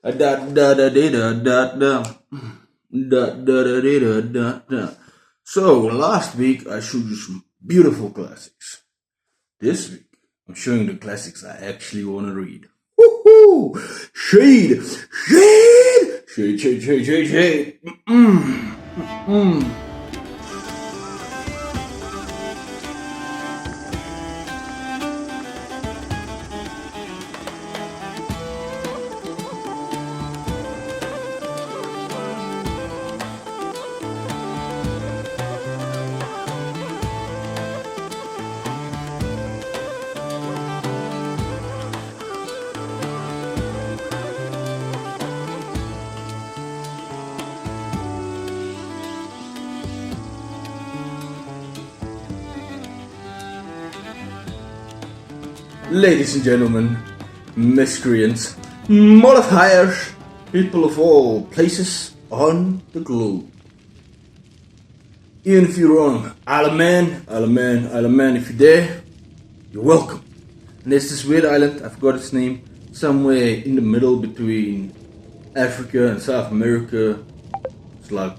Da da da da da da da da da da da. So last week I showed you some beautiful classics. This week I'm showing the classics I actually want to read. Woohoo! Shade, shade, shade, shade, shade, shade, shade. Ladies and gentlemen, miscreants, modifiers, people of all places on the globe. Even if you're wrong, Isle of Man, if you're there, you're welcome. And there's this weird island, I forgot its name, somewhere in the middle between Africa and South America. It's like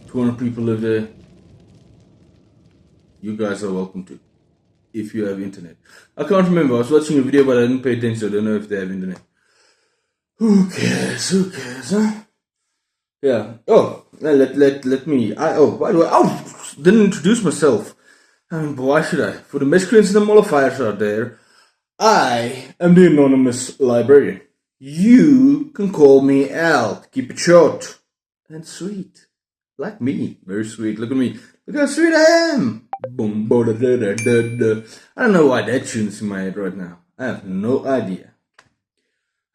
200 people live there. You guys are welcome too, if you have internet. I can't remember, I was watching a video but I didn't pay attention, so I don't know if they have internet. Who cares, huh? Yeah, let me, by the way, didn't introduce myself. But why should I? For the miscreants and the mollifiers out there, I am the anonymous librarian. You can call me Al, keep it short and sweet. Like me, very sweet, look at me. Look how sweet I am! Boom, da da da da da. I don't know why that tune's in my head right now. I have no idea.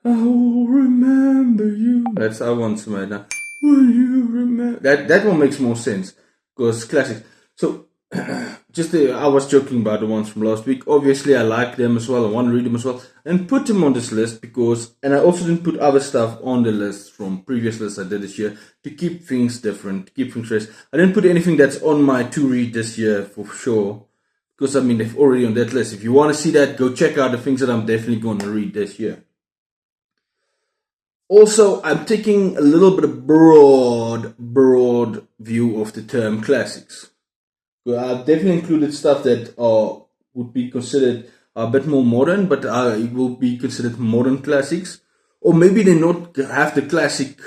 I will remember you. That's I want some right now. Will you remember? That one makes more sense because classic. So, I was joking about the ones from last week. Obviously, I like them as well. I want to read them as well and put them on this list because, and I also didn't put other stuff on the list from previous lists I did this year to keep things different, to keep things fresh. I didn't put anything that's on my to read this year for sure because I mean they've already on that list. If you want to see that, go check out the things that I'm definitely going to read this year. Also, I'm taking a little bit of broad view of the term classics. I've definitely included stuff that would be considered a bit more modern, but it will be considered modern classics. Or maybe they not have the classic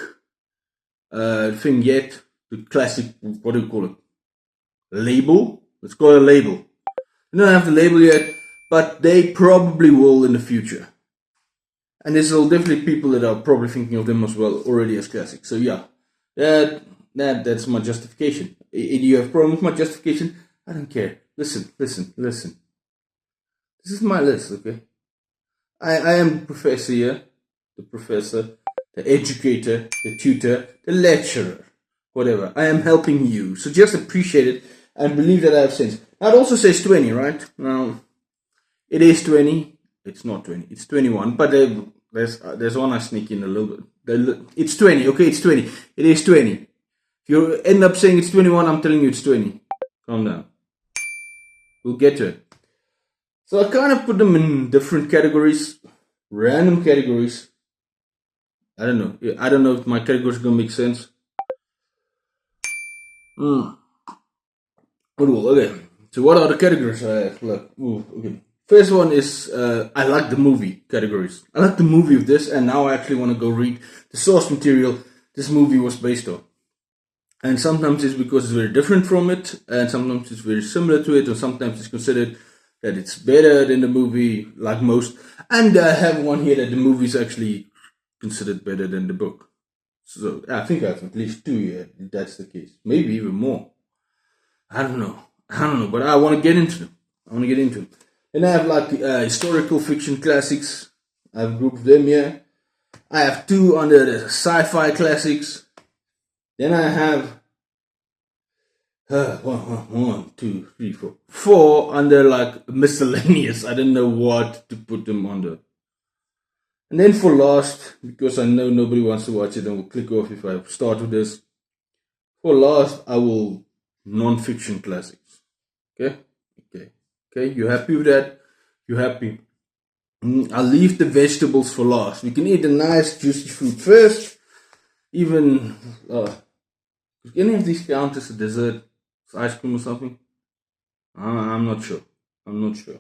thing yet. The classic, what do you call it? Label? Let's call it a label. They don't have the label yet, but they probably will in the future. And there's definitely people that are probably thinking of them as well already as classics. So yeah, that's my justification. If you have a problem with my justification, I don't care. Listen. This is my list, okay? I am the professor here. The professor, the educator, the tutor, the lecturer, whatever. I am helping you. So just appreciate it and believe that I have sense. Now it also says 20, right? Now, it is 20. It's not 20. It's 21. But there's one I sneak in a little bit. It's 20. Okay, it's 20. It is 20. If you end up saying it's 21, I'm telling you it's 20. Calm down. We'll get to it. So I kind of put them in different categories. Random categories. I don't know if my categories are going to make sense. Okay. So what are the categories I have? Look. Okay. First one is, I like the movie categories. I like the movie of this, and now I actually want to go read the source material this movie was based on. And sometimes it's because it's very different from it, and sometimes it's very similar to it, or sometimes it's considered that it's better than the movie, like most. And I have one here that the movie is actually considered better than the book. So I think I have at least 2 here, if that's the case. Maybe even more. I don't know, but I want to get into them. And I have like historical fiction classics. I have a group of them here. I have 2 under the sci-fi classics. Then I have 1, 2, 3, 4. 4 under like miscellaneous. I don't know what to put them under. And then for last, because I know nobody wants to watch it and will click off if I start with this. For last, I will non-fiction classics. Okay? You happy with that? You happy? I'll leave the vegetables for last. We can eat the nice juicy fruit first. Even any of these count as a dessert, as ice cream or something. I'm not sure. I'm not sure.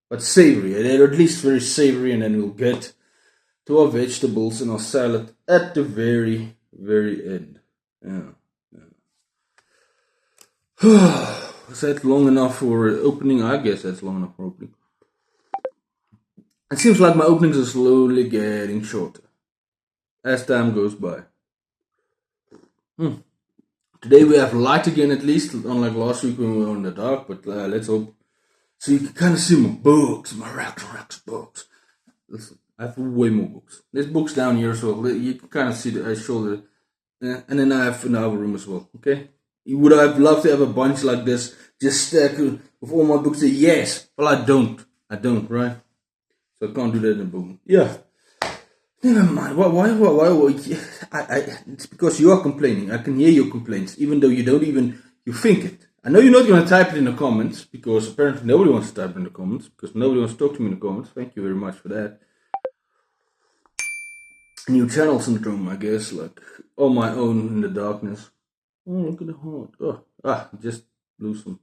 But savory, they're at least very savory, and then we'll get to our vegetables and our salad at the very, very end. Yeah. Was that long enough for opening? I guess that's long enough for opening. It seems like my openings are slowly getting shorter as time goes by. Today we have light again, at least, unlike last week when we were in the dark, but let's hope. So you can kind of see my books, my racks of books. Listen, I have way more books. There's books down here as well. You can kind of see the shoulder. And then I have another room as well, okay? Would I have loved to have a bunch like this, just stacked with all my books there? Yes. Well, I don't. Right? So I can't do that in a book. Yeah. Never mind. Why? It's because you are complaining. I can hear your complaints, even though you don't even, you think it. I know you're not going to type it in the comments, because apparently nobody wants to type it in the comments, because nobody wants to talk to me in the comments. Thank you very much for that. New channel syndrome, I guess, like on my own in the darkness. Oh, look at the heart. Just blew some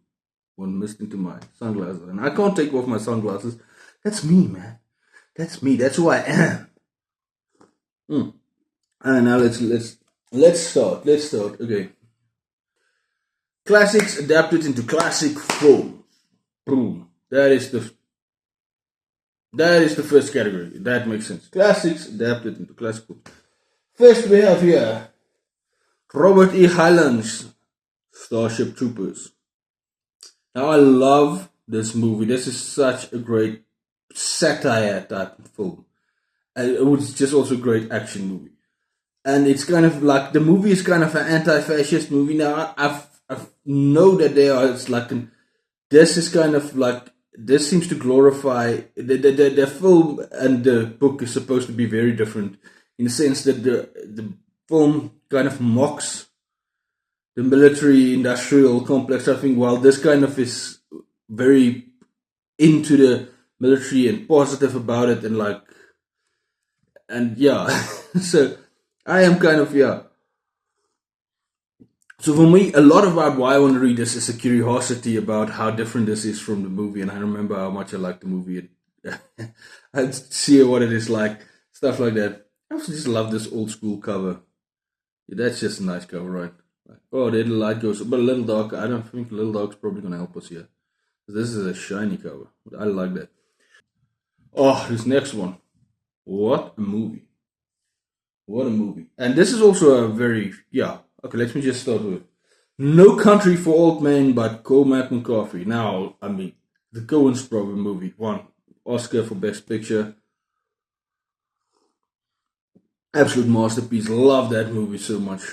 one mist into my sunglasses, and I can't take off my sunglasses. That's me, man. That's me. That's who I am. And now let's start. Okay. Classics adapted into classic form. Boom. That is the first category. That makes sense. Classics adapted into classic form. First we have here Robert E. Heinlein's Starship Troopers. Now I love this movie. This is such a great satire type of film. And it was just also a great action movie. And it's kind of like, the movie is kind of an anti-fascist movie. Now I know that it's like this is kind of like, this seems to glorify the film, and the book is supposed to be very different in the sense that the film kind of mocks the military industrial complex, I think, while this kind of is very into the military and positive about it, and yeah. So I am kind of, yeah. So for me, a lot about why I want to read this is a curiosity about how different this is from the movie, and I remember how much I liked the movie. I'd see what it is like, stuff like that. I also just love this old school cover. Yeah, that's just a nice cover, right? Oh, there the light goes, but a little dark. I don't think a little dark's probably gonna help us here. This is a shiny cover. I like that. Oh, this next one. What a movie. What a movie. And this is also a very, yeah. Okay, let me just start with No Country for Old Men by Cormac McCarthy. Now, I mean, the Coen's Brother movie won Oscar for Best Picture. Absolute masterpiece. Love that movie so much.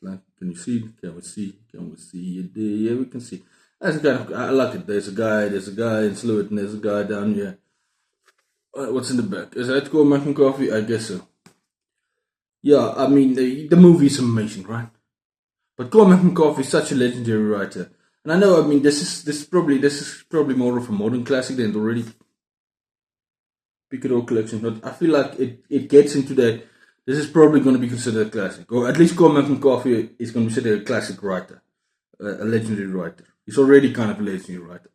Like, can you see? Can we see? Can we see it? Yeah, we can see. That's kind of, I like it. There's a guy in silhouette, and there's a guy down here. What's in the back? Is that Cormac McCarthy? I guess so. Yeah, I mean, the movie is amazing, right? But Cormac McCarthy is such a legendary writer. And I know, I mean, this is probably more of a modern classic than already Pick It All collection, but I feel like it gets into that. This is probably going to be considered a classic, or at least Cormac McCarthy is going to be considered a classic writer, a legendary writer. He's already kind of a legendary writer.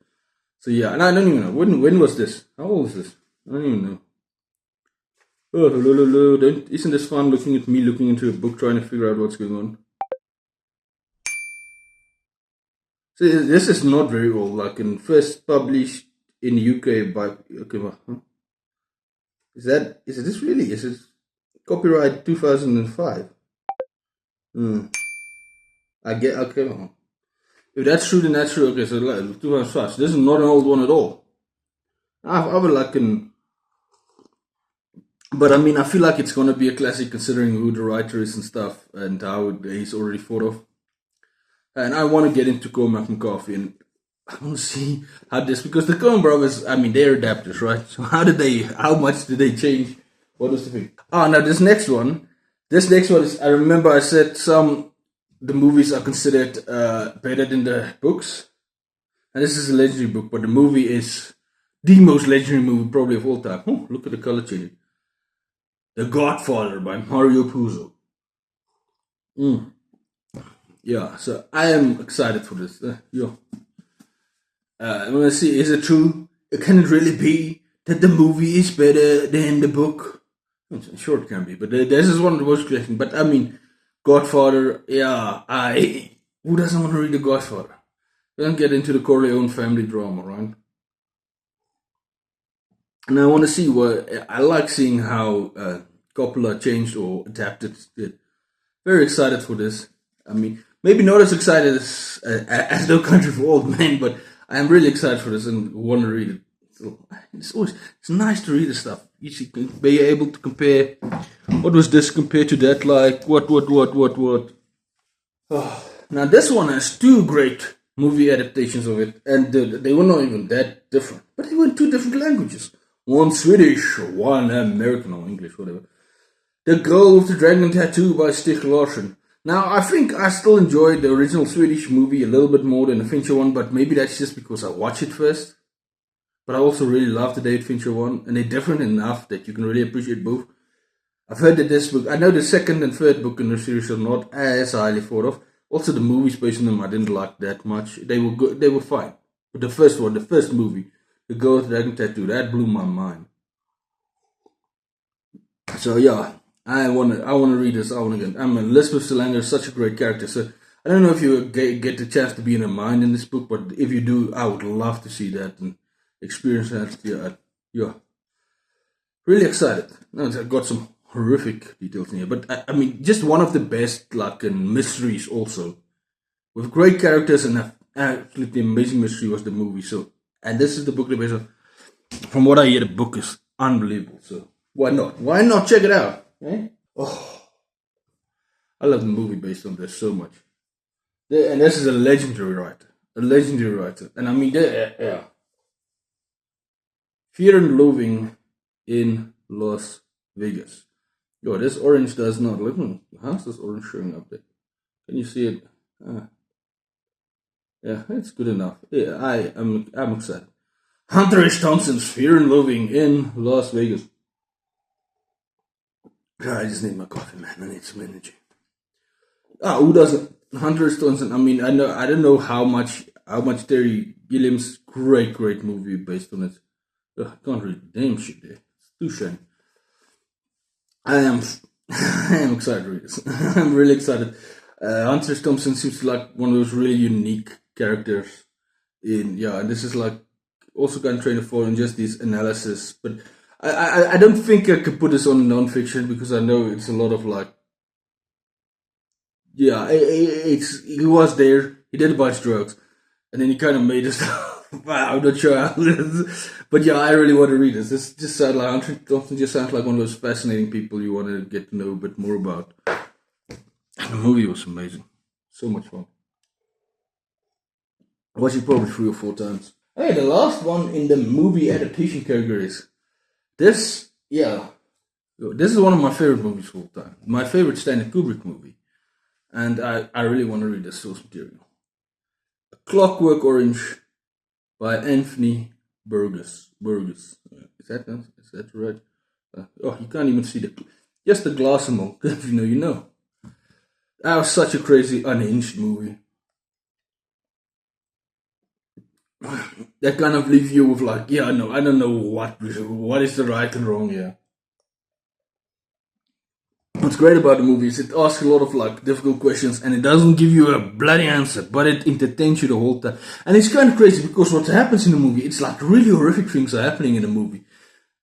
So yeah, and I don't even know when was this? How old was this? I don't even know. Oh, isn't this fun looking at me looking into a book trying to figure out what's going on? So this is not very old, like first published in the UK by, okay, is this really? Is it copyright 2005? I get, okay, if that's true, then that's true. Okay, so like 2005, so this is not an old one at all. I would like but I mean, I feel like it's gonna be a classic considering who the writer is and stuff, and how he's already thought of. And I want to get into Cormac McCarthy, and I want to see how this, because the Coen brothers, I mean, they're adapters, right? So how much did they change? What was the thing? Oh, now this next one is, I remember I said the movies are considered better than the books, and this is a legendary book, but the movie is the most legendary movie probably of all time. Oh, look at the color changing. The Godfather by Mario Puzo. Mm. Yeah, so I am excited for this. Yeah. I want to see, is it true? Can it really be that the movie is better than the book? Sure, it can be, but this is one of the most questions. But I mean, Godfather, yeah, who doesn't want to read The Godfather? Don't get into the Corleone family drama, right? And I want to see what I like seeing how Coppola changed or adapted it. Very excited for this. I mean, maybe not as excited as No Country for Old Men, but I am really excited for this and want to read it. So it's nice to read this stuff. You can be able to compare what was this compared to that, like what. Oh, now this one has two great movie adaptations of it, and they were not even that different, but they were in two different languages. One Swedish, one American or English, whatever. The Girl with the Dragon Tattoo by Stig Larsson. Now, I think I still enjoyed the original Swedish movie a little bit more than the Fincher one, but maybe that's just because I watched it first. But I also really love the David Fincher one, and they're different enough that you can really appreciate both. I've heard that this book, I know the second and third book in the series are not as highly thought of. Also, the movies based on them I didn't like that much. They were good, they were fine. But the first one, the first movie, The Girl with the Dragon Tattoo, that blew my mind. So yeah, I wanna read this. Elizabeth Salander is such a great character. So I don't know if you get the chance to be in her mind in this book, but if you do, I would love to see that and experience that. Yeah, really excited. No, I got some horrific details in here, but I mean, just one of the best like in mysteries also, with great characters and absolutely amazing mystery was the movie. So, and this is the book that based on. From what I hear, the book is unbelievable. So why not? Why not check it out? Eh? Oh, I love the movie based on this so much. And this is a legendary writer, and I mean, yeah. Fear and Loathing in Las Vegas. Yo, this orange does not look. How's this orange showing up there? Can you see it? Yeah, it's good enough. Yeah, I'm excited. Hunter S. Thompson's Fear and Loathing in Las Vegas. I just need my coffee, man. I need some energy. Who doesn't? Hunter S. Thompson. I mean, I don't know how much Terry Gilliam's great movie based on it. I can't read the damn shit there. It's too shame. I am excited to read this. I'm really excited. Hunter S. Thompson seems like one of those really unique characters. And this is like also kind of train of thought and just this analysis. But I don't think I could put this on non-fiction because I know it's a lot of like, he was there, he did a bunch of drugs, and then he kind of made this. I'm not sure how it is. But yeah, I really want to read this. This just sounds like Hunter Thompson just sounds like one of those fascinating people you want to get to know a bit more about. The movie was amazing. So much fun. I watched it probably 3 or 4 times. Hey, the last one in the movie adaptation categories. This is one of my favorite movies of all time. My favorite Stanley Kubrick movie. And I really want to read the source material. A Clockwork Orange by Anthony Burgess. Is that right? You can't even see just the glass among. If you know, you know. That was such a crazy, unhinged movie. That kind of leaves you with like, I don't know what is the right and wrong here. What's great about the movie is it asks a lot of like difficult questions and it doesn't give you a bloody answer, but it entertains you the whole time. And it's kind of crazy because what happens in the movie, it's like really horrific things are happening in the movie.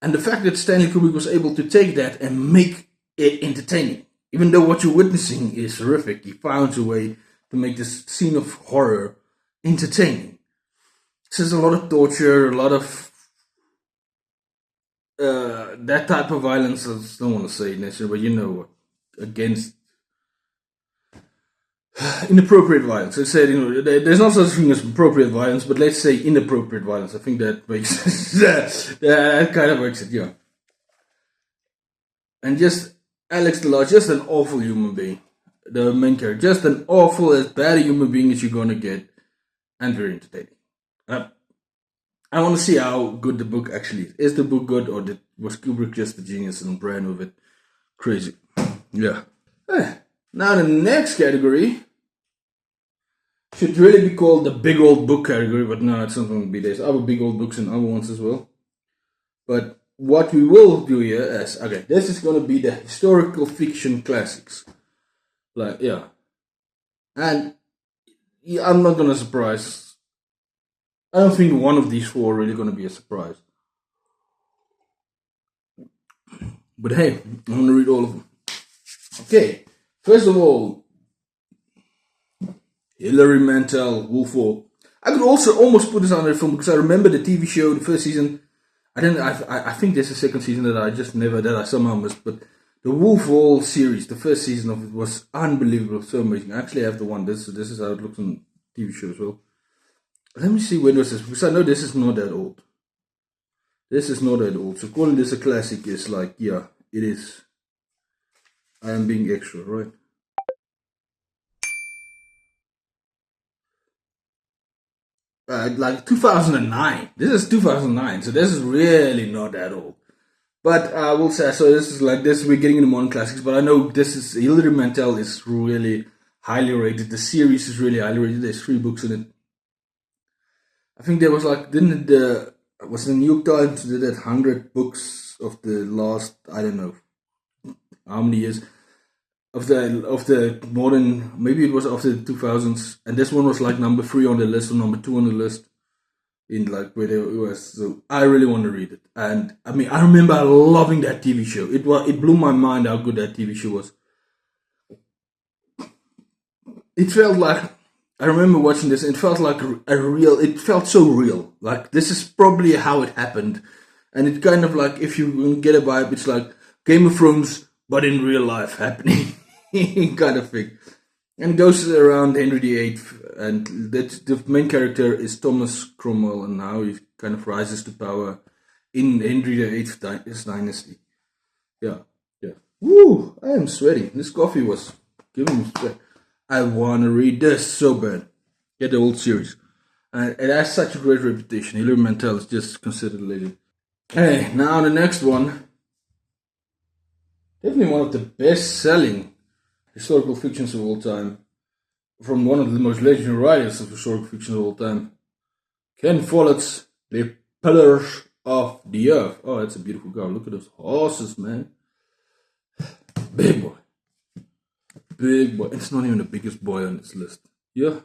And the fact that Stanley Kubrick was able to take that and make it entertaining, even though what you're witnessing is horrific, he found a way to make this scene of horror entertaining. There's a lot of torture, a lot of that type of violence. I don't want to say it necessarily, but against inappropriate violence. Let's say there's no such thing as appropriate violence, but let's say inappropriate violence. I think that makes that kind of makes it, yeah. And just Alex DeLarge, just an awful human being. The main character, just an awful, as bad a human being as you're gonna get, and very entertaining. I want to see how good the book actually is. Is the book good, or was Kubrick just a genius and ran with it? Crazy. Yeah. Now the next category should really be called the big old book category, but no, it's not going to be. There's other big old books and other ones as well. But what we will do here is, okay, this is going to be the historical fiction classics. Like, yeah. And yeah, I'm not going to surprise. I don't think one of these four are really going to be a surprise. But hey, I'm going to read all of them. Okay, first of all, Hilary Mantel, Wolf Hall. I could also almost put this under a film because I remember the TV show, the first season. I think there's a second season that I somehow missed. But the Wolf Hall series, the first season of it was unbelievable, so amazing. I actually have the one. This is how it looks on TV show as well. Let me see when was this, because I know this is not that old. This is not that old. So calling this a classic is like, yeah, it is. I am being extra, right? Like 2009. This is 2009, so this is really not that old. But I will say, so this is like this, we're getting into modern classics, but I know this is, Hilary Mantel is really highly rated. The series is really highly rated. There's 3 books in it. I think there was like, was the New York Times did that 100 books of the last, I don't know how many years, of the modern, maybe it was after the 2000s, and this one was like number 3 on the list or number 2 on the list in like where it was. So I really want to read it, and I mean I remember loving that TV show. It blew my mind how good that TV show was. It felt like, I remember watching this, it felt like it felt so real. Like this is probably how it happened, and it kind of like, if you get a vibe, it's like Game of Thrones but in real life happening. Kind of thing. And it goes around Henry VIII, and the main character is Thomas Cromwell, and how he kind of rises to power in Henry VIII's dynasty. Yeah. Woo! I am sweating. This coffee was giving me sweat. I want to read this so bad. Get the old series. And it has such a great reputation. Hilary Mantel is just considered a legend. Hey, now the next one. Definitely one of the best-selling historical fictions of all time, from one of the most legendary writers of historical fiction of all time, Ken Follett's The Pillars of the Earth. Oh, that's a beautiful cover. Look at those horses, man. Big boy. Big boy. It's not even the biggest boy on this list. Yeah.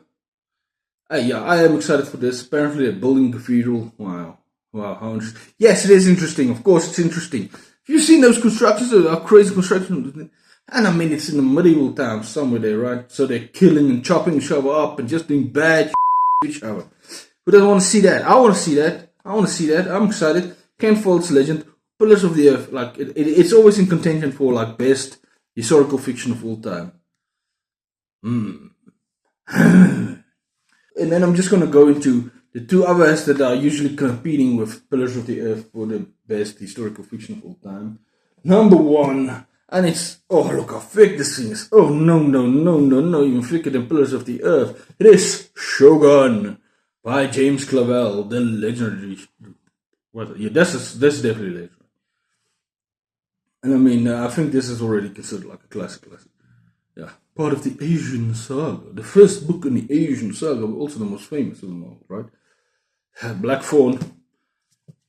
Yeah, I am excited for this. Apparently they're building a cathedral. Wow, how interesting. Yes, it is interesting. Of course it's interesting. Have you seen those constructions? Those crazy constructions? And I mean, it's in the medieval times somewhere there, right? So they're killing and chopping each other up and just doing bad each other. Who doesn't want to see that? I want to see that. I'm excited. Ken Follett's legend, Pillars of the Earth. Like it's always in contention for like best historical fiction of all time. And then I'm just going to go into the 2 others that are usually competing with Pillars of the Earth for the best historical fiction of all time. Number 1. And it's, oh, look how thick this thing is. Oh, no, even thicker than Pillars of the Earth. It is Shogun by James Clavell, the legendary. Yeah, this is definitely legendary. And I mean, I think this is already considered like a classic. Yeah, part of the Asian Saga. The first book in the Asian Saga, but also the most famous of them all, right? Black Fawn.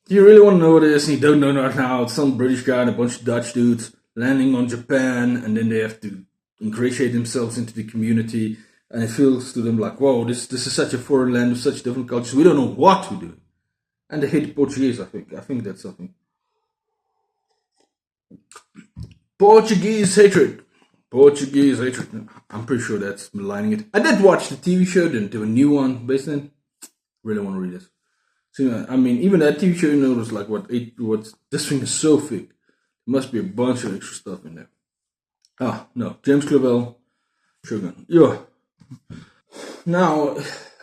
Do you really want to know what it is? And you don't know right now. It's some British guy and a bunch of Dutch dudes landing on Japan, and then they have to ingratiate themselves into the community, and it feels to them like, whoa, this is such a foreign land with such different cultures, we don't know what to do. And they hate the Portuguese, I think that's something. Portuguese hatred. I'm pretty sure that's maligning it. I did watch the TV show, then do a new one based on it. Really want to read this. So, I mean, even that TV show, you know, was like, this thing is so thick. There must be a bunch of extra stuff in there. Ah, no. James Clavell, Shogun. Yeah. Now,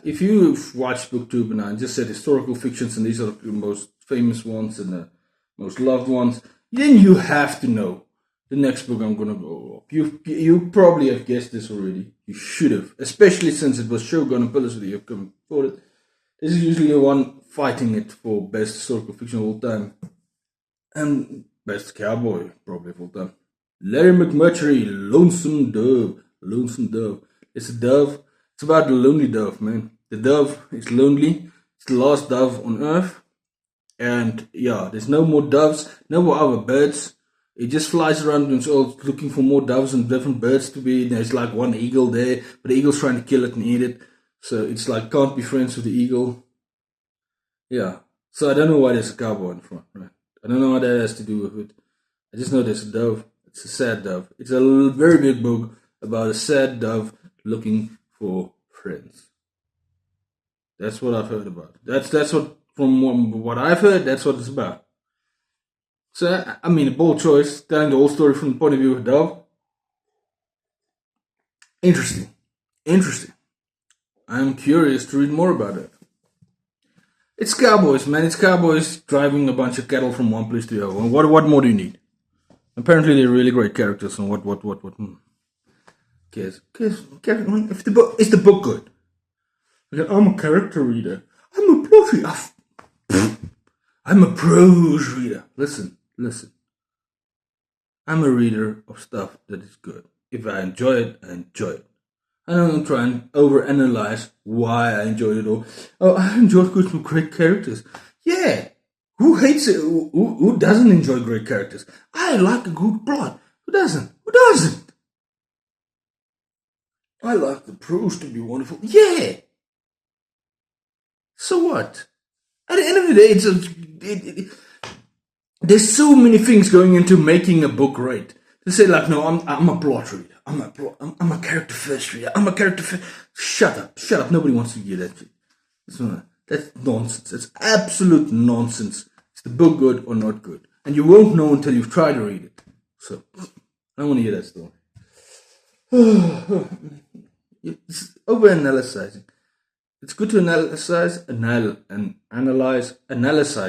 if you've watched Booktube and I just said historical fictions and these are the most famous ones and the most loved ones, then you have to know the next book I'm going to go up. You probably have guessed this already. You should have. Especially since it was Shogun and Pillars of the Earth coming forward. This is usually the one fighting it for best historical fiction of all time. And best cowboy, probably of all time. Larry McMurtry, Lonesome Dove. Lonesome Dove. It's a dove. It's about the lonely dove, man. The dove is lonely. It's the last dove on earth. And yeah, there's no more doves, no more other birds. It just flies around and so looking for more doves and different birds to be. There's like one eagle there, but the eagle's trying to kill it and eat it. So it's like can't be friends with the eagle. Yeah. So I don't know why there's a cowboy in front, right? I don't know what that has to do with it. I just know there's a dove. It's a sad dove. It's a very big book about a sad dove looking for friends. That's what I've heard about. That's what from what I've heard. That's what it's about. So I mean, a bold choice, telling the whole story from the point of view of a dove. Interesting, interesting. I'm curious to read more about it. It's cowboys, man. It's cowboys driving a bunch of cattle from one place to the other. What more do you need? Apparently, they're really great characters. And what? Cares? If the book is the book good? I'm a character reader. I'm a plot reader. I'm a prose reader. Listen. I'm a reader of stuff that is good. If I enjoy it, I enjoy it. I don't try and overanalyze why I enjoyed it all. Oh, I enjoyed great characters. Yeah. Who hates it? Who doesn't enjoy great characters? I like a good plot. Who doesn't? I like the prose to be wonderful. Yeah. So what? At the end of the day, there's so many things going into making a book great. To say like, no, I'm a plot reader. I'm a character first reader. I'm a character first. Shut up. Nobody wants to hear that shit. That's nonsense. That's absolute nonsense. Is the book good or not good? And you won't know until you've tried to read it. So, I don't want to hear that story. It's over-analyzing. It's good to analyze.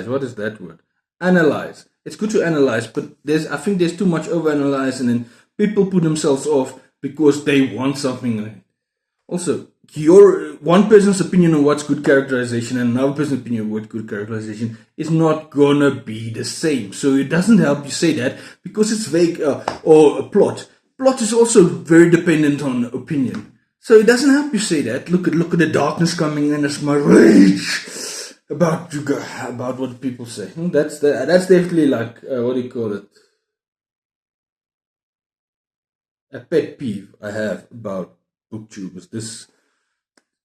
What is that word? Analyze. It's good to analyze, but I think there's too much over-analyze, and then people put themselves off because they want something. Also, your one person's opinion on what's good characterization and another person's opinion on what's good characterization is not gonna be the same. So it doesn't help you say that because it's vague or a plot. Plot is also very dependent on opinion. So it doesn't help you say that. Look at the darkness coming in as my rage about what people say. That's definitely like what do you call it? A pet peeve I have about Booktube is this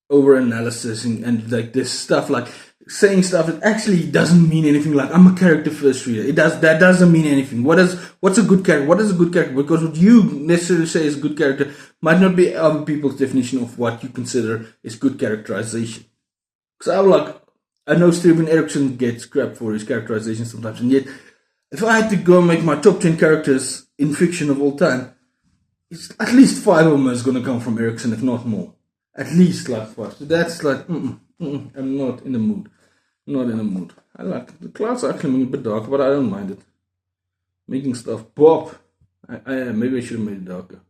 over analysis and like this stuff, like saying stuff that actually doesn't mean anything. Like I'm a character first reader. That doesn't mean anything. What's a good character? What is a good character? Because what you necessarily say is a good character might not be other people's definition of what you consider is good characterization. Because I know Steven Erikson gets crap for his characterization sometimes, and yet if I had to go and make my top 10 characters in fiction of all time, it's at least 5 of them is going to come from Erikson, if not more. At least like 5. So that's like, I'm not in the mood. I like the clouds are actually a bit dark, but I don't mind it. Making stuff pop. Maybe I should have made it darker.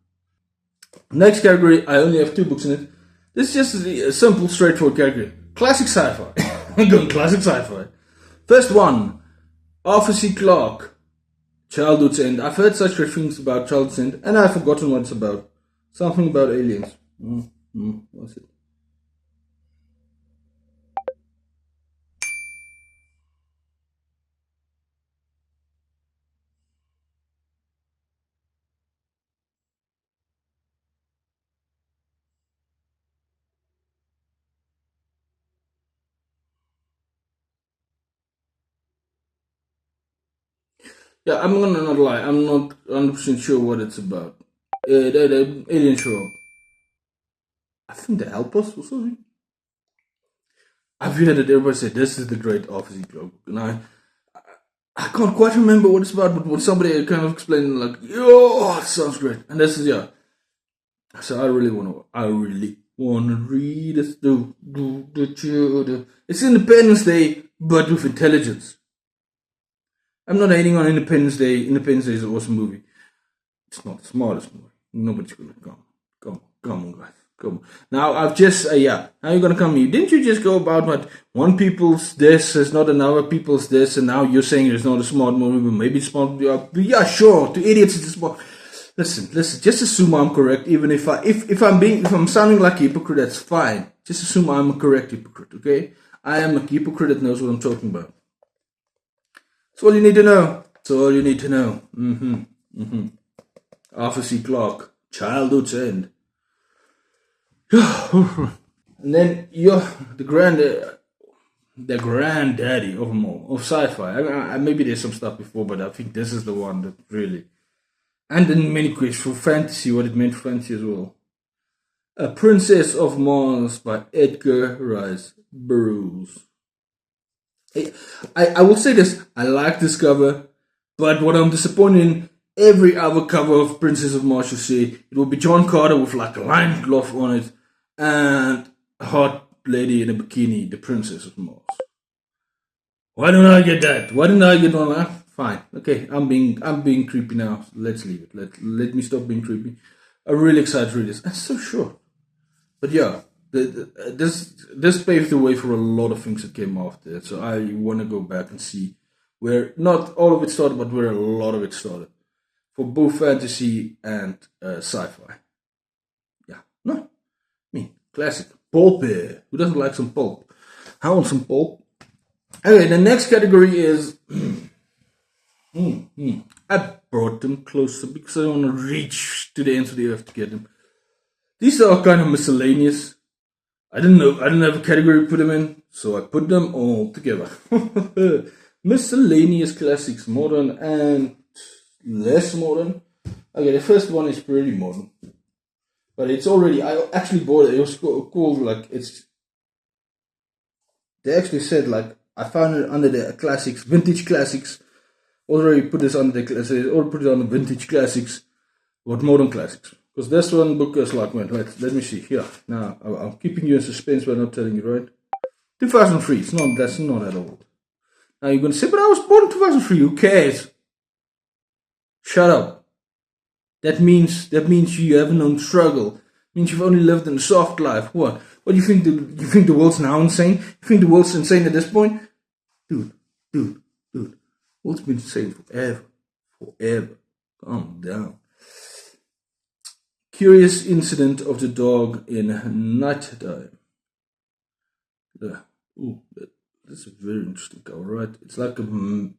Next category, I only have 2 books in it. This is just a simple, straightforward category. Classic sci-fi. I'm going classic sci-fi. First one, Arthur C. Clarke, Childhood's End. I've heard such great things about Childhood's End, and I've forgotten what it's about. Something about aliens. What's it? Yeah, I'm gonna not lie. I'm not 100% sure what it's about. The alien show up. I think they help us or something. I've heard that everybody say this is the great Arthur C. Clarke, and I can't quite remember what it's about, but when somebody kind of explained, like, yo, it sounds great, and this is So I really wanna read this. It's Independence Day, but with intelligence. I'm not hating on Independence Day. Independence Day is an awesome movie. It's not the smartest movie. Nobody's gonna come on, guys. Come. Now I've just now you're gonna come here. Didn't you just go about what one people's this is not another people's this, and now you're saying it's not a smart movie, but maybe it's smart. Yeah, sure. To idiots, it's smart. Listen. Just assume I'm correct, even if I'm sounding like a hypocrite, that's fine. Just assume I'm a correct hypocrite. Okay, I am a hypocrite that knows what I'm talking about. That's all you need to know. That's all you need to know. Arthur C. Clarke, Childhood's End. And then you're the granddaddy of them all, of sci-fi. Maybe there's some stuff before, but I think this is the one that really, and in many ways for fantasy, what it meant for fantasy as well. A Princess of Mars by Edgar Rice Burroughs. I will say this, I like this cover, but what I'm disappointed in, every other cover of Princess of Mars you see, it will be John Carter with like a lined glove on it, and a hot lady in a bikini, the Princess of Mars. Why don't I get that? Why didn't I get one? Fine, okay, I'm being creepy now. Let's leave it. Let me stop being creepy. I'm really excited to read this. It's so short, but yeah, this paved the way for a lot of things that came after it. So I want to go back and see where not all of it started, but where a lot of it started, for both fantasy and sci-fi. Yeah, no. Classic. Pulp here. Who doesn't like some pulp? I want some pulp. Okay, the next category is... I brought them closer because I want to reach to the ends of the earth to get them. These are kind of miscellaneous. I didn't have a category to put them in, so I put them all together. Miscellaneous classics, modern and less modern. Okay, the first one is pretty modern. But it's already, I actually bought it. It was called like, they actually said like, I found it under the classics, vintage classics. Already put this under the classics, or put it on the vintage classics, but modern classics. Because this one book is like, wait, let me see. Here, now I'm keeping you in suspense by not telling you, right? 2003, that's not that old. Now you're going to say, but I was born in 2003, who cares? Shut up. That means you haven't known struggle. It means you've only lived in a soft life. What? What do you think? You think the world's now insane? You think the world's insane at this point? Dude. The world's been insane forever. Calm down. Curious Incident of the Dog in Nighttime. That's a very interesting cover, right? It's like a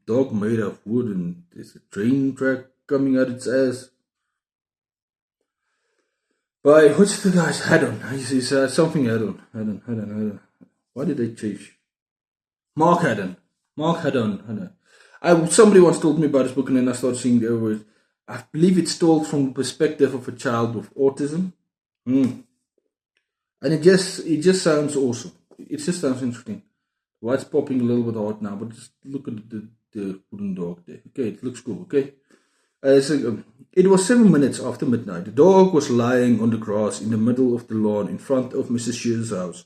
dog made of wood, and there's a train track coming out its ass. By what's the guy's Haddon? He's something Haddon. Why did they change? Mark Haddon. Somebody once told me about this book, and then I started seeing the over. I believe it's told from the perspective of a child with autism, and it just sounds awesome. It just sounds interesting. Why it's popping a little bit hard now, but just look at the wooden dog there. Okay, it looks cool. Okay. It was 7 minutes after midnight. The dog was lying on the grass in the middle of the lawn in front of Mrs. Shear's house.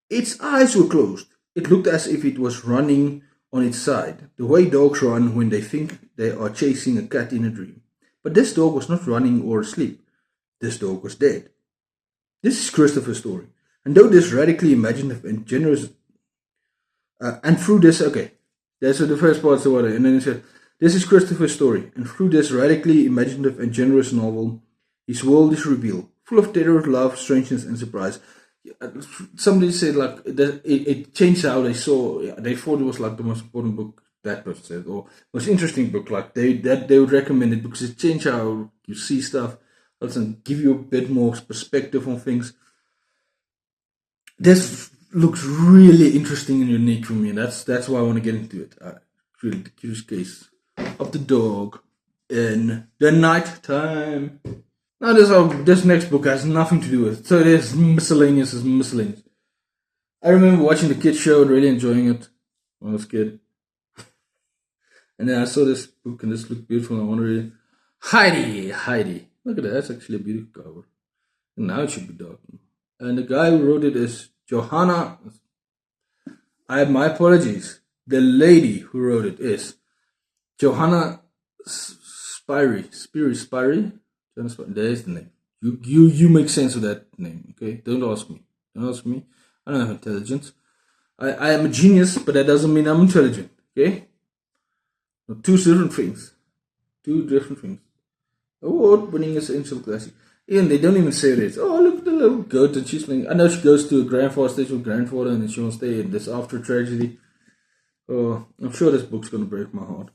Its eyes were closed. It looked as if it was running on its side, the way dogs run when they think they are chasing a cat in a dream. But this dog was not running or asleep. This dog was dead. This is Christopher's story. And though this radically imaginative and generous... and through this... Okay, that's the first part. So what, and then he said... This is Christopher's story, and through this radically imaginative and generous novel, his world is revealed, full of terror, love, strangeness, and surprise. Somebody said like it changed how they saw. They thought it was like the most important book, that person said, or most interesting book. Like they would recommend it because it changed how you see stuff. Also give you a bit more perspective on things. This looks really interesting and unique for me, and that's why I want to get into it. Really, the curious case of the dog in the night time. Now this next book has nothing to do with it. So it is miscellaneous. I remember watching the kids show and really enjoying it when I was a kid. And then I saw this book and this looked beautiful and I want to read it. Heidi. Look at that, that's actually a beautiful cover. And now it should be dark. And the guy who wrote it is Johanna. My apologies. The lady who wrote it is Johanna Spyri. There is the name. You make sense of that name, okay? Don't ask me. Don't ask me. I don't have intelligence. I am a genius, but that doesn't mean I'm intelligent, okay? No, two different things. Two different things. Award-winning essential classic. Even they don't even say this. Oh, look at the little goat and she's playing. I know she goes to a grandfather, stays with grandfather, and then she wants to stay in this after tragedy. Oh, I'm sure this book's gonna break my heart.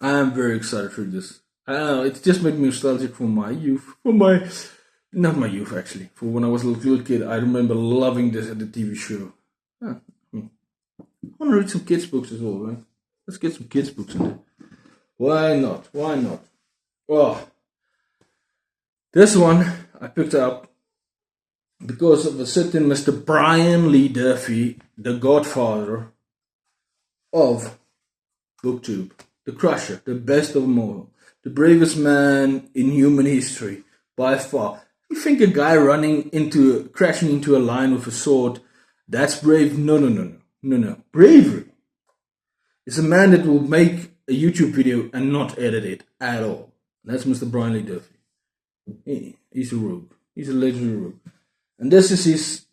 I am very excited for this. I don't know, it just made me nostalgic for my youth. Not my youth actually. For when I was a little kid, I remember loving this at the TV show. I want to read some kids' books as well, right? Let's get some kids' books in there. Why not? Why not? Oh, this one I picked up because of a certain Mr. Brian Lee Duffy, the godfather of Booktube, the crusher, the best of them all, the bravest man in human history by far. You think a guy crashing into a lion with a sword, that's brave? No. Bravery is a man that will make a YouTube video and not edit it at all. That's Mr. Brian Lee Duffy. He's a rogue. He's a legendary rogue. And this is his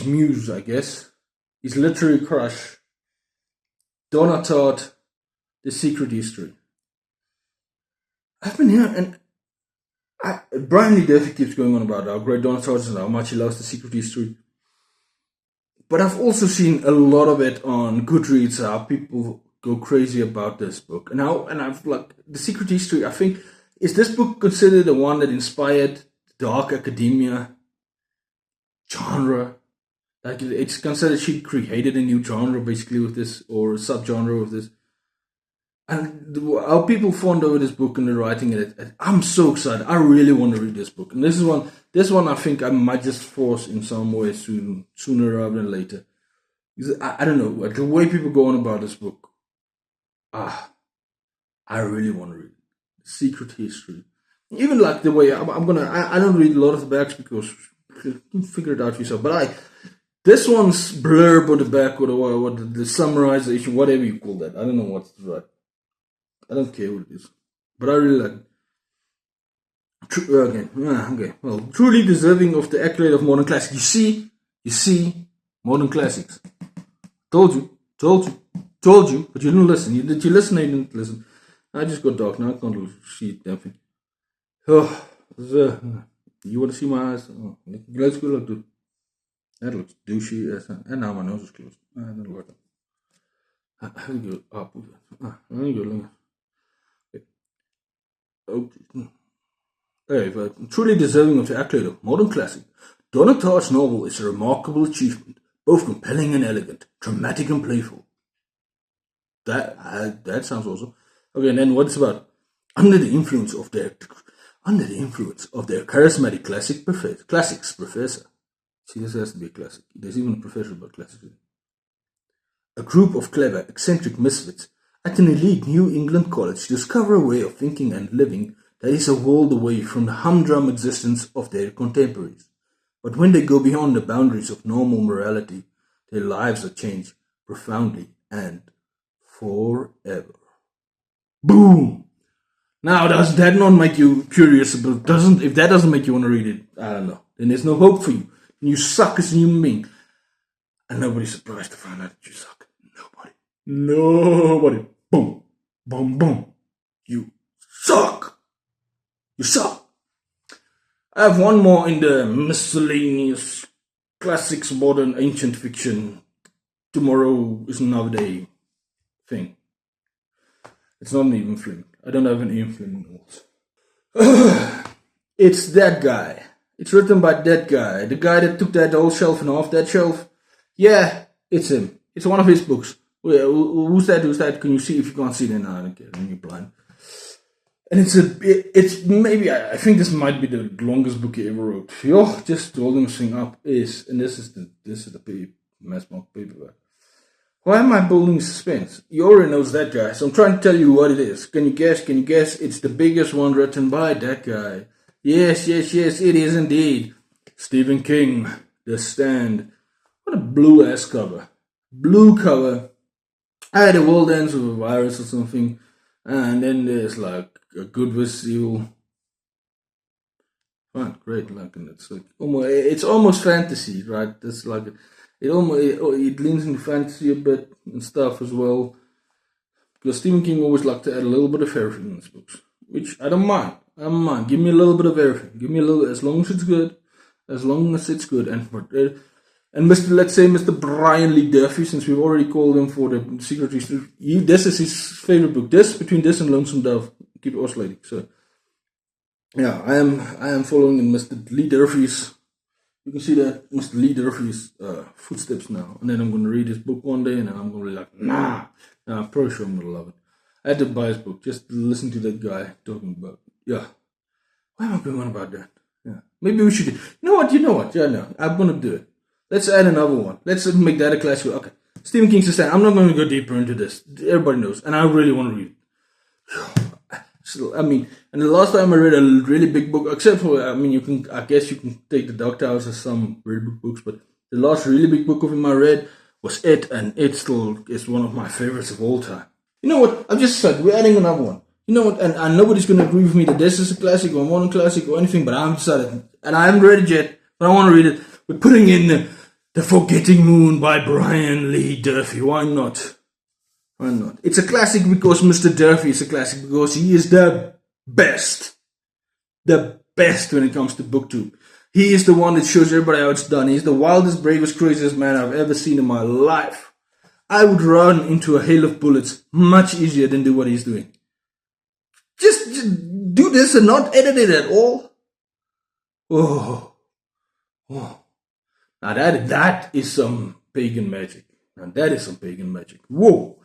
muse, I guess. His literary crush. Donna Tartt, The Secret History. I've been here and Brian Lee Duffy keeps going on about how great Donna Tartt is and how much he loves The Secret History. But I've also seen a lot of it on Goodreads, how people go crazy about this book. And I've like The Secret History, I think, is this book considered the one that inspired dark academia genre? Like it's considered she created a new genre basically with this, or a subgenre of this. And how people fawned over this book and the writing in it. I'm so excited. I really want to read this book. And this one I think I might just force in some way sooner rather than later. Because I don't know, like the way people go on about this book. I really want to read it. Secret History. Even like the way I don't read a lot of the backs because you can figure it out for yourself. But this one's blurb on the back or the summarization, whatever you call that. I don't know what's right. I don't care what it is. But I really like it. Okay. Well, truly deserving of the accolade of modern classics. You see, modern classics. Told you, but you didn't listen. Did you listen? You didn't listen. I just got dark now. I can't see anything. Oh, you want to see my eyes? Oh, let's go like that. That looks douchey. And now my nose is closed. I don't like that. Let me go up. Let me go. Okay, but truly deserving of the accolade of modern classic, Donna Tartt's novel is a remarkable achievement, both compelling and elegant, dramatic and playful. That sounds awesome. Okay, and then what it's about? Under the influence of their charismatic classics professor. See, this has to be a classic. There's even a professor about classics. A group of clever, eccentric misfits at an elite New England college discover a way of thinking and living that is a world away from the humdrum existence of their contemporaries. But when they go beyond the boundaries of normal morality, their lives are changed profoundly and forever. Boom! Now, does that not make you curious about? If that doesn't make you want to read it, I don't know. Then there's no hope for you. You suck as a human being, and nobody's surprised to find out that you suck. Nobody. Boom, boom, boom. You suck. You suck. I have one more in the miscellaneous classics, modern, ancient fiction. Tomorrow is another day thing. It's not an even fling. I don't have an even fling notes. It's that guy. It's written by that guy. The guy that took that whole shelf and off that shelf. Yeah, it's him. It's one of his books. Who's that? Can you see? If you can't see, then I don't care. Then you're blind. And it's maybe, I think this might be the longest book he ever wrote. Yo, just holding this thing up and this is the mass mark paperback. Why am I building suspense? You already knows that guy, so I'm trying to tell you what it is. Can you guess? It's the biggest one written by that guy. Yes, it is indeed. Stephen King, The Stand. What a blue-ass cover. Blue cover. The world ends with a virus or something. And then there's like a good with evil. Fine, great. Like, and it's almost fantasy, right? It's like it leans into fantasy a bit and stuff as well. Because Stephen King always liked to add a little bit of everything in his books, which I don't mind. I don't mind. Give me a little bit of everything. Give me a little, as long as it's good, And let's say Mr. Brian Lee Duffy, since we've already called him for the Secret History, this is his favorite book. Between this and Lonesome Dove, keep oscillating. So, yeah, I am following in Mr. Lee Duffy's. You can see that Mr. Lee Duffy's footsteps now. And then I'm going to read his book one day, and I'm going to be like, nah, I'm pretty sure I'm going to love it. I had to buy his book just to listen to that guy talking about, yeah. Why am I going on about that? Yeah, maybe we should do. You know what? Yeah, no, I'm going to do it. Let's add another one. Let's make that a classic. Okay, Stephen King says, I'm not going to go deeper into this. Everybody knows, and I really want to read it. So, I mean, and the last time I read a really big book, except for, I mean, I guess you can take The Dark Towers as some really big books, but the last really big book of him I read was It, and it still is one of my favorites of all time. You know what? I've just said, we're adding another one. You know what? And nobody's going to agree with me that this is a classic or a modern classic or anything, but I'm decided, and I haven't read it yet, but I want to read it. We're putting in The Forgetting Moon by Brian Lee Duffy. Why not? Why not? It's a classic because Mr. Duffy is a classic because he is the best. The best when it comes to Booktube. He is the one that shows everybody how it's done. He's the wildest, bravest, craziest man I've ever seen in my life. I would run into a hail of bullets much easier than do what he's doing. Just do this and not edit it at all. Oh. Now that is some pagan magic. Whoa.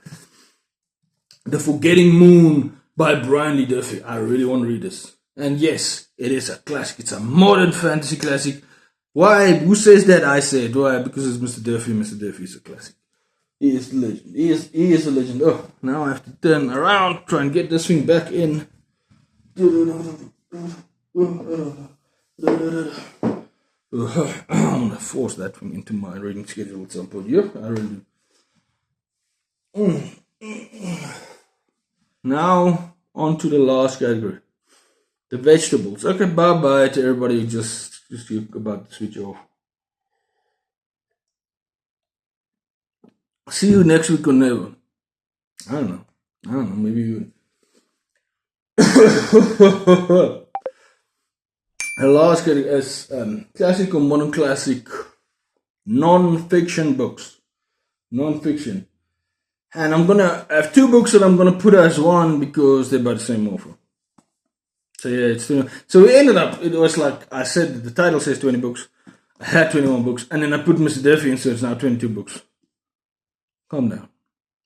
The Forgetting Moon by Brian Lee Duffy. I really want to read this. And yes, it is a classic. It's a modern fantasy classic. Why? Who says that? I say it. Why? Because it's Mr. Duffy. Mr. Duffy is a classic. He is a legend. He is a legend. Oh, now I have to turn around, try and get this thing back in. I'm gonna force that thing into my reading schedule at some point. Yeah, I really do. Now, on to the last category. The vegetables. Okay, bye-bye to everybody just about to switch off. See you next week or never. I don't know, maybe you... The last category is classic or modern classic non-fiction books. Non-fiction. And I'm gonna have two books that I'm gonna put as one because they're by the same author. So yeah, it's 20. So we ended up, it was like I said, the title says 20 books. I had 21 books, and then I put Mr. Duffy in, so it's now 22 books. Calm down.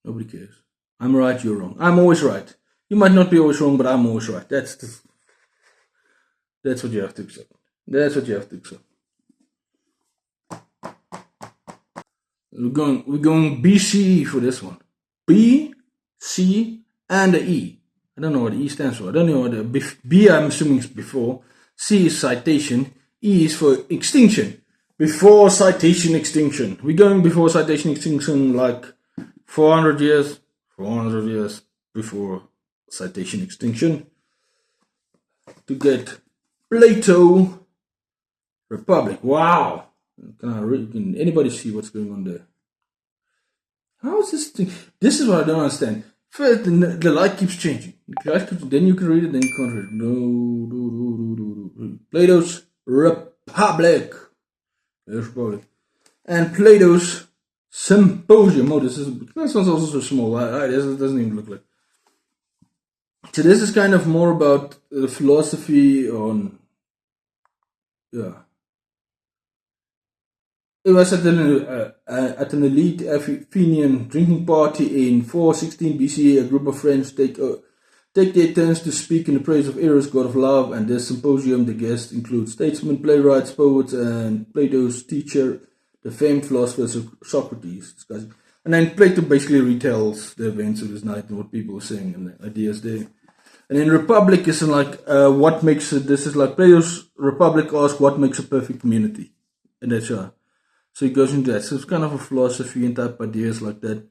Nobody cares. I'm right, you're wrong. I'm always right. You might not be always wrong, but I'm always right. That's what you have to accept. We're going BC for this one. B, C, and the E. I don't know what the E stands for. I don't know what the B I'm assuming is before. C is citation. E is for extinction. Before citation extinction. We're going before citation extinction like 400 years. 400 years before citation extinction. To get Plato Republic. Wow. Can anybody see what's going on there? How is this thing? This is what I don't understand. First, the light keeps changing. Then you can read it, then you can't read it. No. Plato's Republic. And Plato's Symposium. Oh, this one's also so small. This doesn't even look like. So this is kind of more about philosophy on, yeah. It was at an elite Athenian drinking party in 416 BC. A group of friends take their turns to speak in the praise of Eros, god of love, and this symposium, the guests include statesmen, playwrights, poets, and Plato's teacher, the famed philosopher Socrates. And then Plato basically retells the events of his night and what people were saying and the ideas there. And in Republic is like what makes it. This is like Plato's Republic asks what makes a perfect community, and that's So he goes into that. So it's kind of a philosophy and type ideas like that.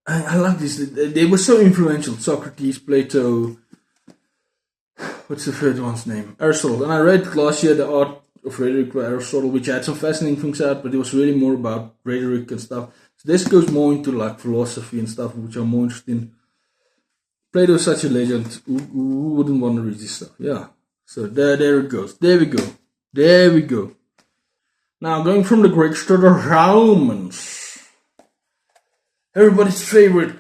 I like this. They were so influential. Socrates, Plato. what's the third one's name? Aristotle. And I read last year The Art of Rhetoric by Aristotle, which had some fascinating things out, but it was really more about rhetoric and stuff. So this goes more into like philosophy and stuff, which I'm more interested in. Plato is such a legend. Who wouldn't want to read this stuff? Yeah. So there it goes. There we go. There we go. Now going from the Greeks to the Romans. Everybody's favorite.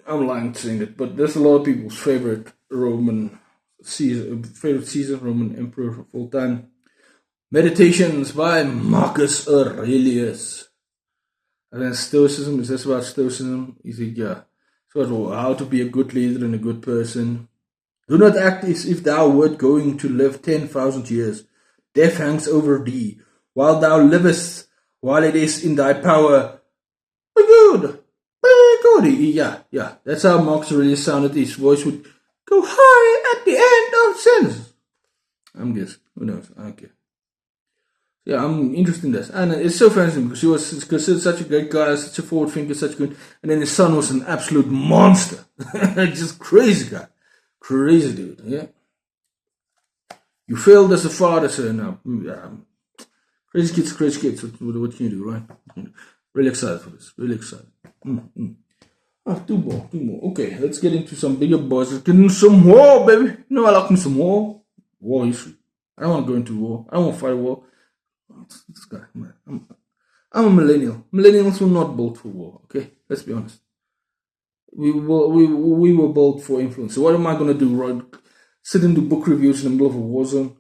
I'm lying saying that, but there's a lot of people's favorite Roman Caesar, Roman emperor of all time. Meditations by Marcus Aurelius. And then Stoicism, is this about Stoicism? He said, yeah. So how to be a good leader and a good person. Do not act as if thou wert going to live 10,000 years. Death hangs over thee, while thou livest, while it is in thy power. Be good. Be good. Yeah. That's how Marcus Aurelius sounded. His voice would go high at the end of sentence. I'm guessing. Who knows? I don't care. Yeah, I'm interested in this. And it's so fascinating because he was considered such a great guy, such a forward thinker, such a good. And then his son was an absolute monster. Just crazy guy. Crazy dude. Yeah. You failed as a father, so no. Yeah. Crazy kids. What can you do, right? Really excited for this. Really excited. Two more. Okay, let's get into some bigger boys. Let's get into some war, baby. You know I like me some war. War history. I don't want to go into war. I don't want to fight a war. This guy, man. I'm a millennial. Millennials were not built for war. Okay, let's be honest. We were built for influence. So what am I gonna do? Right? Sit and do book reviews in the middle of a war zone?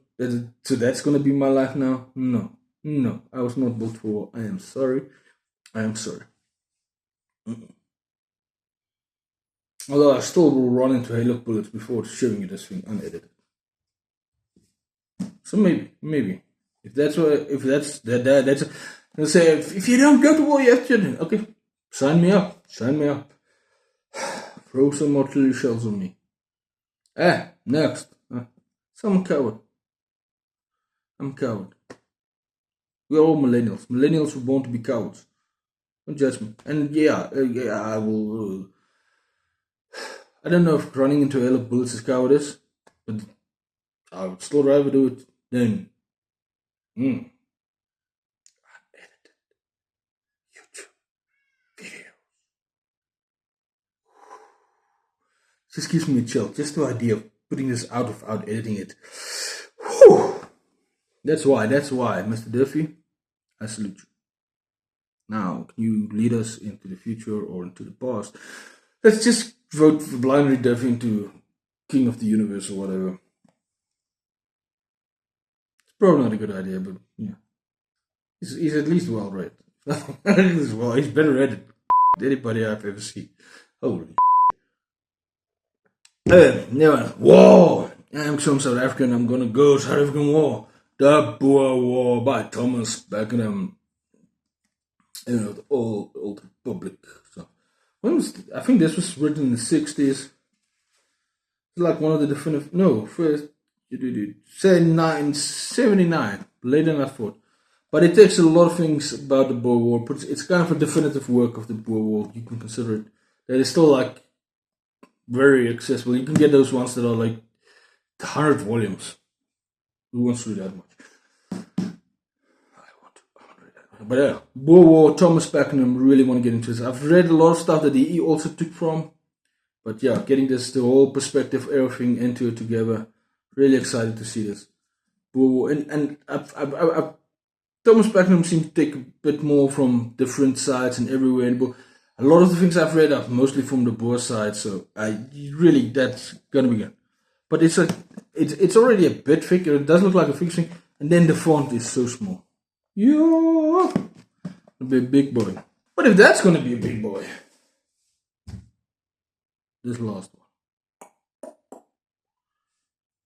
So that's gonna be my life now? No. I was not built for war. I am sorry. Although I still will run into hail of bullets before showing you this thing unedited. So maybe. If that's they'll say if you don't go to war, you have to. Okay, sign me up. Throw some artillery shells on me. Next. So I'm a coward. We are all millennials. Millennials were born to be cowards. No judgment. And yeah, I will. I don't know if running into a hail of bullets is cowardice, but I would still rather do it than. Unedited YouTube videos. Just gives me a chill. Just the idea of putting this out without editing it. Whew. That's why, Mr. Duffy, I salute you. Now, can you lead us into the future or into the past? Let's just vote for blindly Duffy into King of the Universe or whatever. Probably not a good idea, but yeah. He's at least well read. He's better read than anybody I've ever seen. Holy war! I'm from South Africa and I'm gonna go South African War. The Boer War by Thomas Beckenham. You know, the old Republic stuff. I think this was written in the 60s. It's like one of the definitive. No, first. Say 79, later than I thought. But it takes a lot of things about the Boer War. It's kind of a definitive work of the Boer War. You can consider it. That is still like very accessible. You can get those ones that are like 100 volumes. Who wants to read that much? I want to read that much. But yeah, Boer War, Thomas Beckenham, really want to get into this. I've read a lot of stuff that he also took from. But yeah, getting the whole perspective, everything into it together. Really excited to see this. And Thomas Beckenham seemed to take a bit more from different sides and everywhere. A lot of the things I've read are mostly from the Boer side, so that's gonna be good. But it's already a bit thicker. It does look like a thick thing, and then the font is so small. Yeah, it'll be a big boy. But if that's gonna be a big boy, this last one.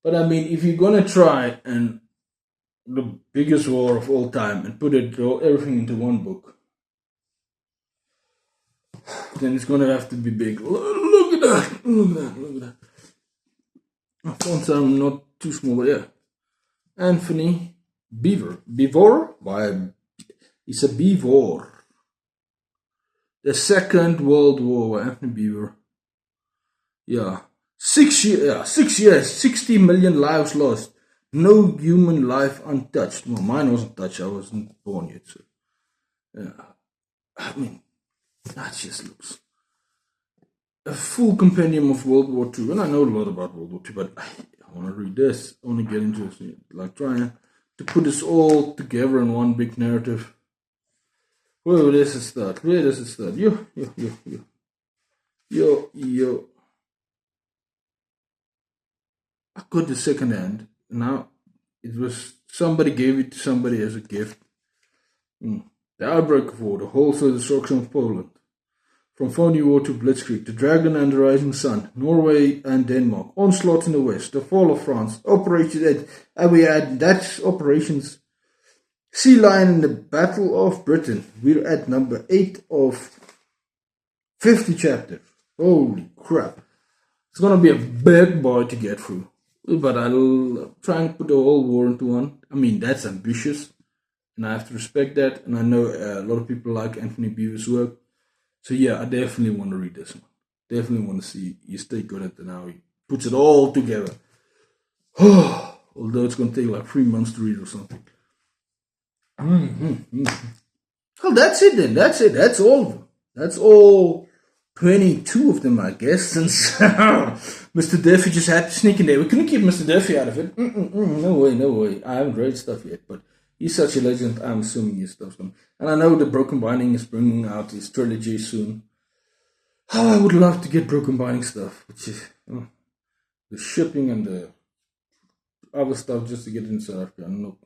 But I mean, if you're gonna try and the biggest war of all time and put everything into one book, then it's gonna have to be big. Look at that! My fonts are not too small, but yeah. Anthony Beevor. It's a Beevor. The Second World War by Anthony Beevor. Yeah. 6 years, 60 million lives lost. No human life untouched. Well, mine wasn't touched. I wasn't born yet. So, yeah. I mean, that just looks a full compendium of World War II. And I know a lot about World War II, but I want to read this. I want to get into this. Like trying to put this all together in one big narrative. Where does it start? Where does it start? Yo. I got the second hand. Now, it was somebody gave it to somebody as a gift. The outbreak of war, the wholesale destruction of Poland. From phony war to blitzkrieg, the dragon and the rising sun, Norway and Denmark, onslaught in the west, the fall of France, we had that's operations Sea Lion in the Battle of Britain. We're at number 8 of 50 chapters. Holy crap. It's gonna be a big boy to get through. But I'll try and put the whole war into one. I mean, that's ambitious. And I have to respect that. And I know a lot of people like Anthony Beevor's work. So yeah, I definitely want to read this one. Definitely want to see his take on it and how he puts it all together. Although it's going to take like 3 months to read or something. Well, that's it then. That's it. That's all of them. That's all 22 of them, I guess, since Mr. Duffy just had to sneak in there. We couldn't keep Mr. Duffy out of it. No way. I haven't read stuff yet, but he's such a legend. I'm assuming his stuff's coming. And I know the Broken Binding is bringing out his trilogy soon. Oh, I would love to get Broken Binding stuff, which is the shipping and the other stuff just to get it in South Africa. No.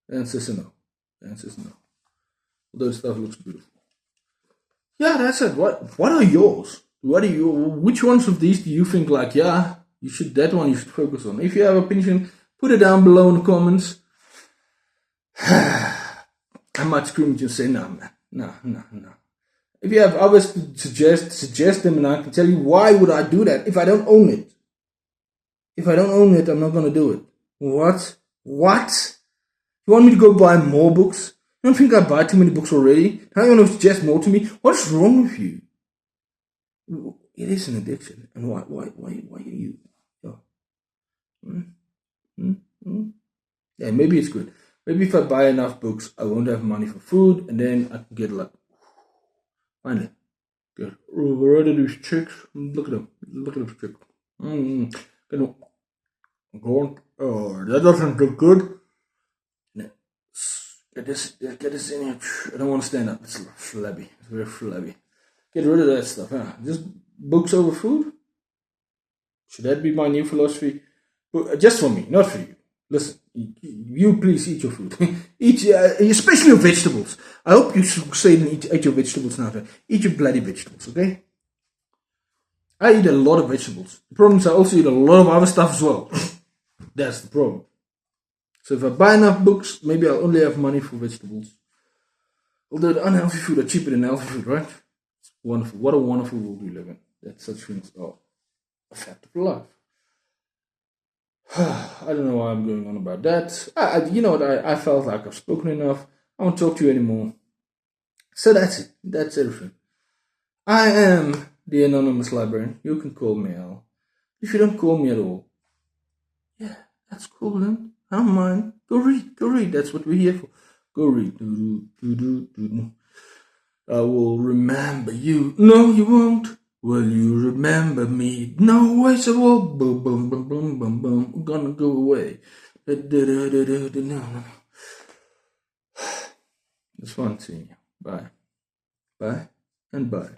The answer is no. Although the stuff looks beautiful. Yeah, that's it. What are yours? Which ones of these do you think like, yeah, that one you should focus on? If you have an opinion, put it down below in the comments. I might scream at you and say, no, man. No. If you have others to suggest them, and I can tell you why would I do that if I don't own it. If I don't own it, I'm not going to do it. What? You want me to go buy more books? You don't think I buy too many books already? Now you want to suggest more to me? What's wrong with you? It is an addiction. And why are you? Yeah, maybe it's good. Maybe if I buy enough books, I won't have money for food, and then I can get like, finally, get rid of these chicks. Look at them. Look at this chick. That doesn't look good. Get this in here. I don't want to stand up. It's flabby. It's very flabby. Get rid of that stuff. Just books over food? Should that be my new philosophy? Just for me, not for you. Listen, you please eat your food. Especially your vegetables. I hope you say eat your vegetables now. Eat your bloody vegetables, okay? I eat a lot of vegetables. The problem is I also eat a lot of other stuff as well. That's the problem. So if I buy enough books, maybe I'll only have money for vegetables. Although the unhealthy food are cheaper than healthy food, right? It's wonderful. What a wonderful world we live in. That such things are a fact of life. I don't know why I'm going on about that. You know what? I felt like I've spoken enough. I won't talk to you anymore. So that's it. That's everything. I am the Anonymous Librarian. You can call me Al. If you don't call me at all, yeah, that's cool then. I don't mind. Go read. That's what we're here for. Go read. I will remember you. No, you won't. Will you remember me? No way, so all boom, boom, boom, boom, boom, boom. I'm gonna go away. No. It's fun seeing you. Bye. Bye and bye.